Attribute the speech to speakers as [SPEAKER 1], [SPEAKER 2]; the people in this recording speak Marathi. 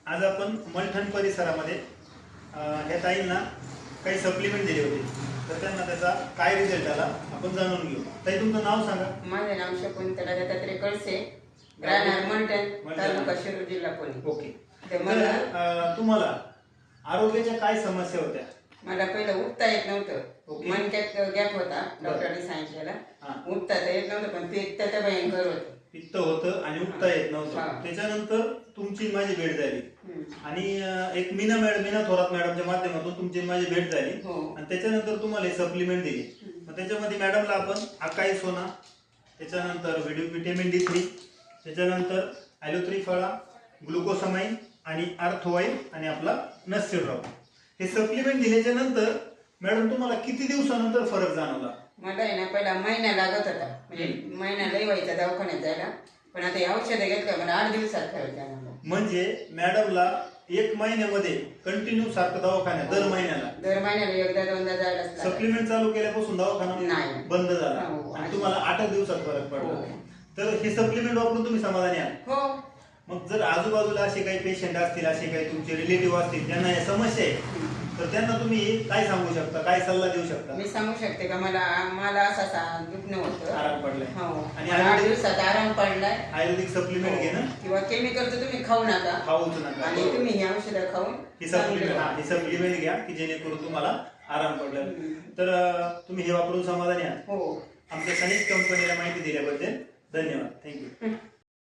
[SPEAKER 1] आज आपण मलठण परिसरामध्ये ह्या ताईंना काही सप्लिमेंट दिले होते, तर त्यांना त्याचा काय रिझल्ट आला आपण जाणून घेऊ. ताई, तुमचं नाव सांगा.
[SPEAKER 2] माझे नाव शकुंतला दत्तात्रय कळसे, राहणार मलठण, तालुका शिरूर, जिल्हा पुणे.
[SPEAKER 1] ओके. तर तुम्हाला आरोग्याच्या काय समस्या होत्या?
[SPEAKER 2] मला पहिलं उठता येत नव्हतं.
[SPEAKER 1] ओके.
[SPEAKER 2] मणक्यात गॅप होता, डॉक्टरांनी सांगितलेलं. उठता तर येत नव्हतं, पण पित्त तर भयंकर होतं.
[SPEAKER 1] पित्त होतं आणि उठता येत नव्हतं. त्याच्यानंतर तुमची माझी भेट झाली आणि एक मीना थोरात मॅडमच्या माध्यमातून तुमची माझी भेट झाली आणि त्याच्यानंतर तुम्हाला सप्लिमेंट दिली. मग त्याच्यामध्ये मॅडमला आपण अकाई सोना, त्याच्यानंतर व्हिटॅमिन D3, त्याच्यानंतर ॲलोथ्री फळा, ग्लुकोसमाइन आणि आर्थोवाइन आणि आपला नस्सिड्रॉप, हे सप्लिमेंट दिल्याच्या नंतर मॅडम तुम्हाला किती दिवसानंतर फरक जाणवला?
[SPEAKER 2] मला आहे ना पहिला महिना लागत होता, म्हणजे महिना लई व्हायचा दवाखान्यात जायला, पण आता हे औषधं घेतलं मला 8 दिवसात फरक जाणवला.
[SPEAKER 1] म्हणजे मॅडमला 1 महिन्यामध्ये कंटिन्यू सारखं दवाखान्यात दर महिन्याला
[SPEAKER 2] एकदा दोनदा जायला.
[SPEAKER 1] सप्लिमेंट चालू केल्यापासून दवाखाना
[SPEAKER 2] नाही
[SPEAKER 1] बंद झाला आणि तुम्हाला 8 दिवसात फरक पडला. तर हे सप्लिमेंट वापरून तुम्ही समाधानी आहात?
[SPEAKER 2] हो.
[SPEAKER 1] मग जर आजूबाजूला असे काही पेशंट असतील, असे काही तुमचे रिलेटिव्ह असतील ज्यांना या समस्या आहे, तर त्यांना तुम्ही काय सांगू शकता, काय सल्ला देऊ शकता?
[SPEAKER 2] मी सांगू शकते का मला असं दुखणं होतं,
[SPEAKER 1] आराम पडलाय.
[SPEAKER 2] हो.
[SPEAKER 1] आणि
[SPEAKER 2] 8 दिवसात आराम पडलाय.
[SPEAKER 1] आयुर्वेदिक सप्लिमेंट घेणं
[SPEAKER 2] किंवा केमिकलचं तुम्ही खाऊ नका आणि तुम्ही ही औषधं खाऊन
[SPEAKER 1] ही सप्लिमेंट घ्या की जेणेकरून तुम्हाला आराम पडला. तर तुम्ही हे वापरून समाधानी आहात?
[SPEAKER 2] हो.
[SPEAKER 1] आमच्या सनिक कंपनीला माहिती दिल्याबद्दल धन्यवाद. थँक्यू.